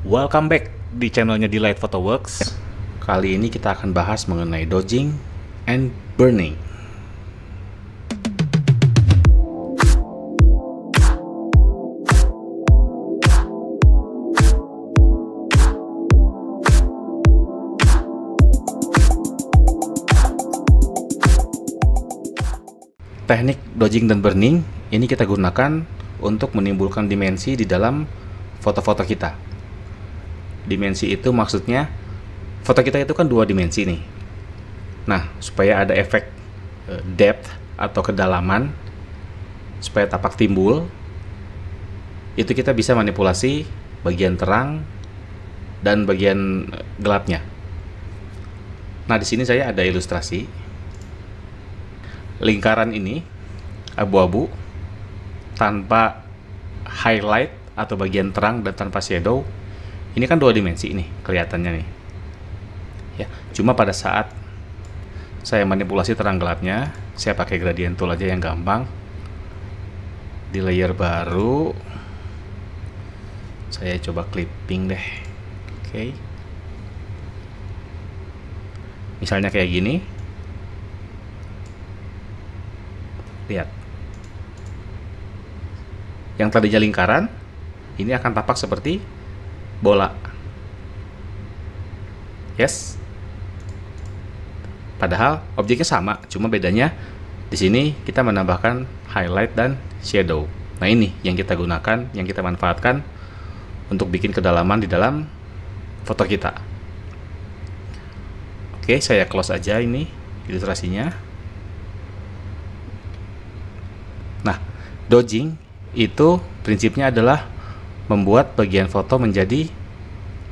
Welcome back di channelnya Delight Photoworks. Kali ini kita akan bahas mengenai dodging and burning. Teknik dodging dan burning ini kita gunakan untuk menimbulkan dimensi di dalam foto-foto kita. Dimensi itu maksudnya foto kita itu kan dua dimensi nih. Nah, supaya ada efek depth atau kedalaman, supaya tapak timbul, itu kita bisa manipulasi bagian terang dan bagian gelapnya. Nah, di sini saya ada ilustrasi. Lingkaran ini abu-abu tanpa highlight atau bagian terang dan tanpa shadow. Ini kan dua dimensi nih kelihatannya nih. Ya, cuma pada saat saya manipulasi terang gelapnya, saya pakai gradient tool aja yang gampang. Di layer baru saya coba clipping deh. Oke. Misalnya kayak gini. Lihat, yang tadinya lingkaran ini akan tampak seperti bola. Yes, padahal objeknya sama, cuma bedanya di sini kita menambahkan highlight dan shadow. Nah, ini yang kita gunakan, yang kita manfaatkan untuk bikin kedalaman di dalam foto kita. Oke, saya close aja ini ilustrasinya. Nah, dodging itu prinsipnya adalah membuat bagian foto menjadi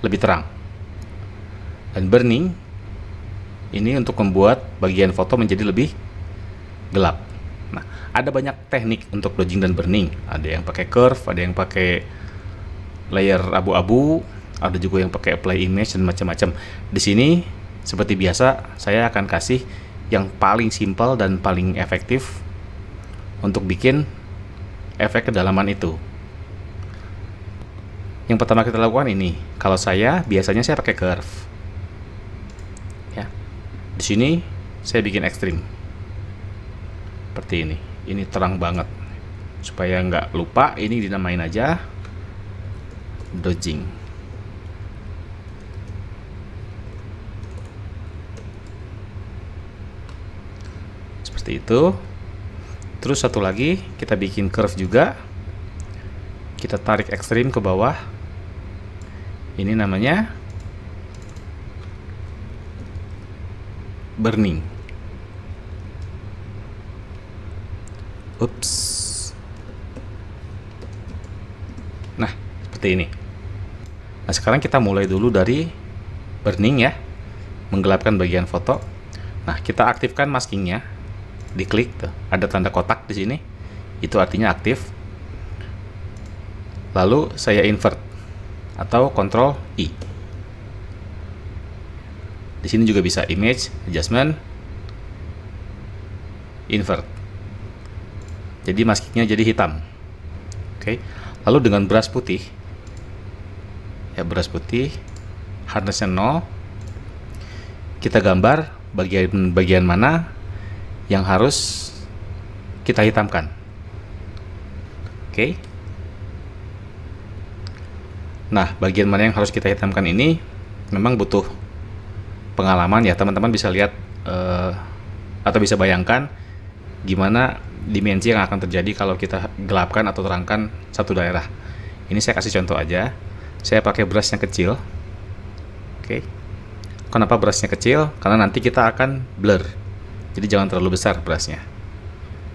lebih terang. Dan burning ini untuk membuat bagian foto menjadi lebih gelap. Nah, ada banyak teknik untuk dodging dan burning. Ada yang pakai curve, ada yang pakai layer abu-abu, ada juga yang pakai apply image dan macam-macam. Di sini seperti biasa saya akan kasih yang paling simpel dan paling efektif untuk bikin efek kedalaman itu. Yang pertama kita lakukan ini. Kalau saya biasanya saya pakai curve. Ya. Di sini saya bikin ekstrim. Seperti ini. Ini terang banget. Supaya nggak lupa, ini dinamain aja dodging. Seperti itu. Terus satu lagi, kita bikin curve juga. Kita tarik ekstrim ke bawah. Ini namanya burning. Ups. Nah, seperti ini. Nah, sekarang kita mulai dulu dari burning ya. Menggelapkan bagian foto. Nah, kita aktifkan maskingnya. Diklik tuh, ada tanda kotak di sini, itu artinya aktif. Lalu saya invert atau Ctrl I. Di sini juga bisa image adjustment, invert. Jadi maskingnya jadi hitam. Oke. Lalu dengan brush putih, ya brush putih, hardness-nya 0. Kita gambar bagian mana yang harus kita hitamkan. Oke. Nah, bagian mana yang harus kita hitamkan ini memang butuh pengalaman ya. Teman-teman bisa lihat atau bisa bayangkan gimana dimensi yang akan terjadi kalau kita gelapkan atau terangkan satu daerah. Ini saya kasih contoh aja. Saya pakai brush yang kecil. Oke. Kenapa brushnya kecil? Karena nanti kita akan blur. Jadi jangan terlalu besar brushnya.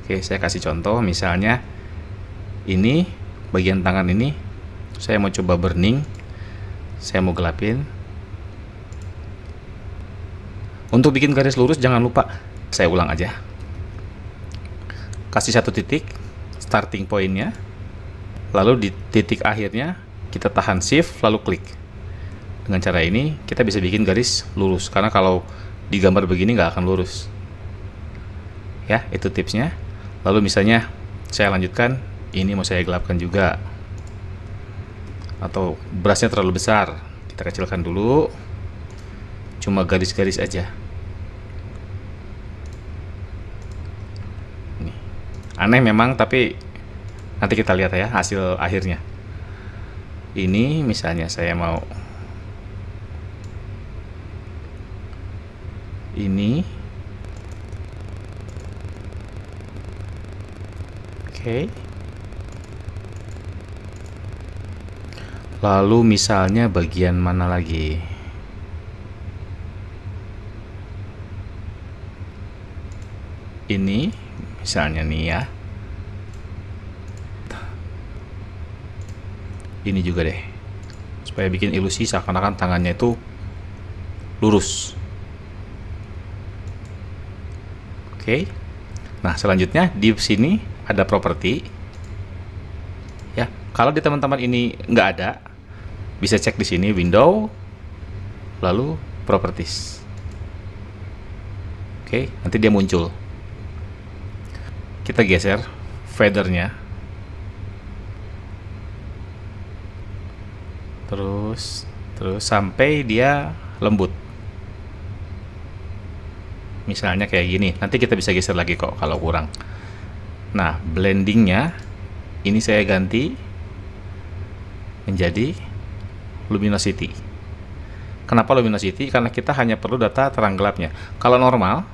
Oke, saya kasih contoh. Misalnya ini bagian tangan ini saya mau coba burning. Saya mau gelapin. Untuk bikin garis lurus jangan lupa, saya ulang aja. Kasih satu titik starting pointnya. Lalu di titik akhirnya kita tahan shift lalu klik. Dengan cara ini kita bisa bikin garis lurus. Karena kalau digambar begini nggak akan lurus. Ya, itu tipsnya. Lalu misalnya saya lanjutkan, ini mau saya gelapkan juga. atau brushnya terlalu besar. Kita kecilkan dulu, cuma garis-garis aja. Nih. Aneh memang, tapi nanti kita lihat ya hasil akhirnya. Ini misalnya saya mau ini, oke. Lalu misalnya bagian mana lagi? Ini misalnya nih ya. Ini juga deh, supaya bikin ilusi seakan-akan tangannya itu lurus. Oke. Nah, selanjutnya di sini ada properti. Ya, kalau di teman-teman ini nggak ada, bisa cek di sini window, lalu properties. Oke, nanti dia muncul. Kita geser feathernya. Terus sampai dia lembut. Misalnya kayak gini. Nanti kita bisa geser lagi kok kalau kurang. Nah, blendingnya ini saya ganti menjadi luminosity. Kenapa luminosity? Karena kita hanya perlu data terang gelapnya. Kalau normal,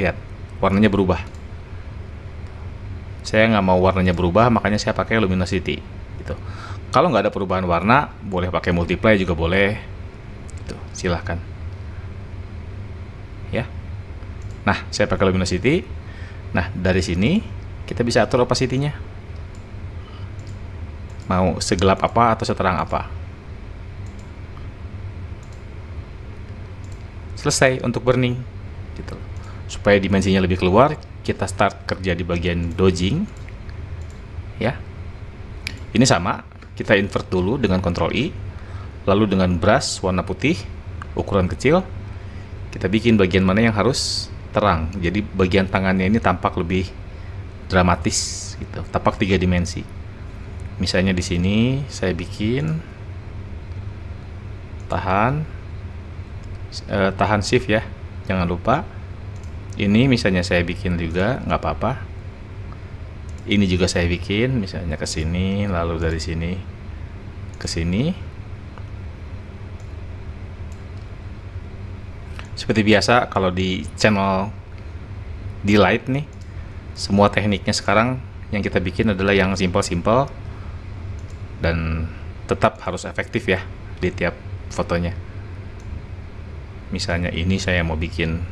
lihat warnanya berubah. Saya nggak mau warnanya berubah, makanya saya pakai luminosity. Gitu. Kalau nggak ada perubahan warna, boleh pakai multiply juga boleh. Itu silahkan. Ya. Nah, saya pakai luminosity. Nah, dari sini kita bisa atur opacity-nya. Mau segelap apa atau seterang apa. Selesai untuk burning. Gitu. Supaya dimensinya lebih keluar, kita start kerja di bagian dodging. Ya. Ini sama. Kita invert dulu dengan Ctrl I, lalu dengan brush warna putih, ukuran kecil, kita bikin bagian mana yang harus terang. Jadi bagian tangannya ini tampak lebih dramatis, gitu, tampak 3 dimensi. Misalnya di sini saya bikin tahan shift ya, jangan lupa. Ini misalnya saya bikin juga, nggak apa-apa. Ini juga saya bikin, misalnya ke sini, lalu dari sini ke sini. Seperti biasa kalau di channel Delight nih, semua tekniknya sekarang yang kita bikin adalah yang simple-simple dan tetap harus efektif ya di tiap fotonya. Misalnya ini saya mau bikin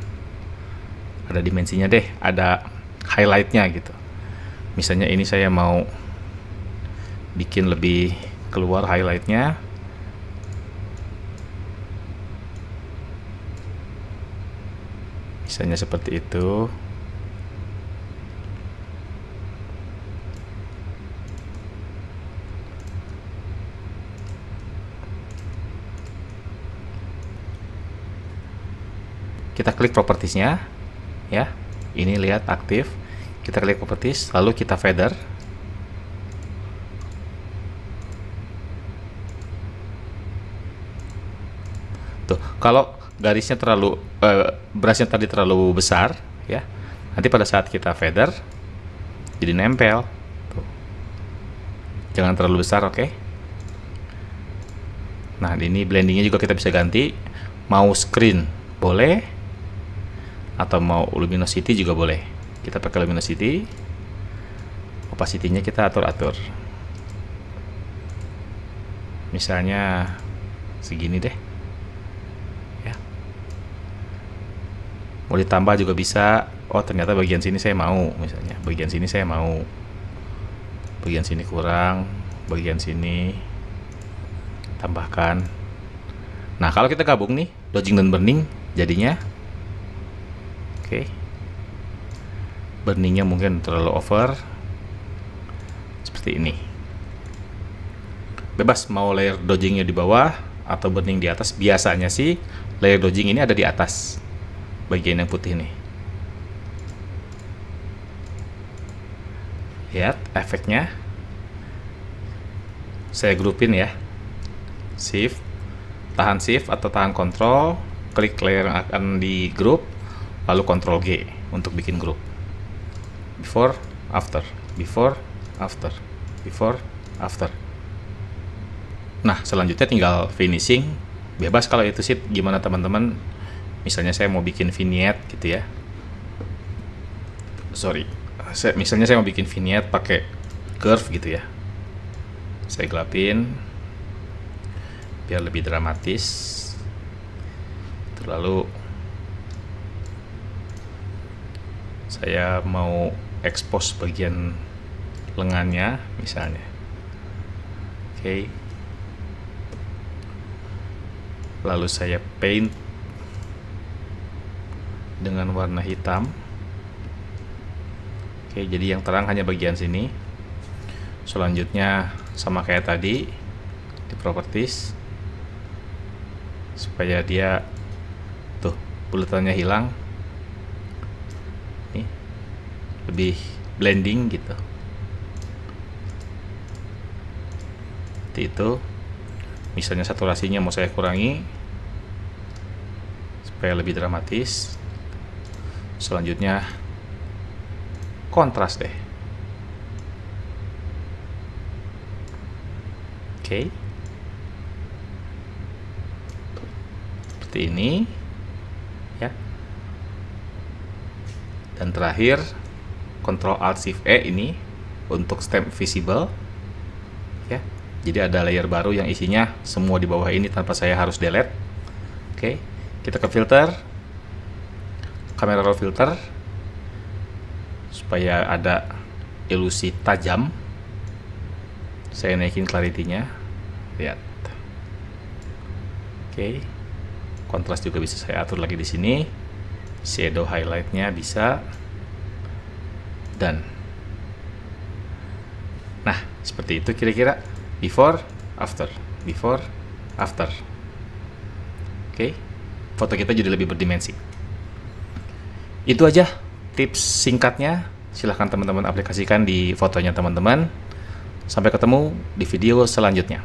ada dimensinya deh, ada highlightnya gitu. Misalnya ini saya mau bikin lebih keluar highlightnya. Misalnya seperti itu. Kita klik propertiesnya ya. Ini lihat aktif. Kita klik properties, lalu kita feather. Tuh, kalau garisnya terlalu brushnya tadi terlalu besar ya, nanti pada saat kita feather jadi nempel. Tuh. Jangan terlalu besar, oke? Nah, ini blendingnya juga kita bisa ganti. Mau screen boleh, atau mau luminosity juga boleh. Kita pakai luminosity, opacity-nya kita atur-atur. Misalnya segini deh. Ya. Mau ditambah juga bisa. Oh, ternyata bagian sini saya mau, misalnya. Bagian sini saya mau. Bagian sini kurang, bagian sini tambahkan. Nah, kalau kita gabung nih, dodging dan burning jadinya oke. Burningnya mungkin terlalu over, seperti ini. Bebas mau layer dodgingnya di bawah atau burning di atas. Biasanya sih layer dodging ini ada di atas, bagian yang putih nih. Lihat efeknya. Saya grupin ya. Shift, tahan Shift atau tahan Control, klik layer yang akan di grup, lalu Ctrl G untuk bikin grup. Before, after, before, after, before, after. Nah, selanjutnya tinggal finishing. Bebas kalau itu sih gimana teman-teman. Misalnya saya mau bikin vignette gitu ya. Misalnya saya mau bikin vignette pakai curve gitu ya. Saya gelapin biar lebih dramatis. Lalu saya mau expose bagian lengannya misalnya. Oke. Lalu saya paint dengan warna hitam. Oke, jadi yang terang hanya bagian sini. Selanjutnya sama kayak tadi di properties, supaya dia tuh bulatannya hilang, nih lebih blending gitu. Seperti itu. Misalnya saturasinya mau saya kurangi supaya lebih dramatis. Selanjutnya kontras deh. Oke. Seperti ini ya. Dan terakhir Ctrl Alt Shift E ini untuk stamp visible ya. Jadi ada layer baru yang isinya semua di bawah ini tanpa saya harus delete. Oke, kita ke filter, camera raw filter, supaya ada ilusi tajam. Saya naikin clarity-nya, lihat. Oke, kontras juga bisa saya atur lagi di sini. Shadow highlight-nya bisa. Dan nah, seperti itu kira-kira. Before, after, before, after. Oke, foto kita jadi lebih berdimensi. Itu aja tips singkatnya. Silahkan teman-teman aplikasikan di fotonya teman-teman. Sampai ketemu di video selanjutnya.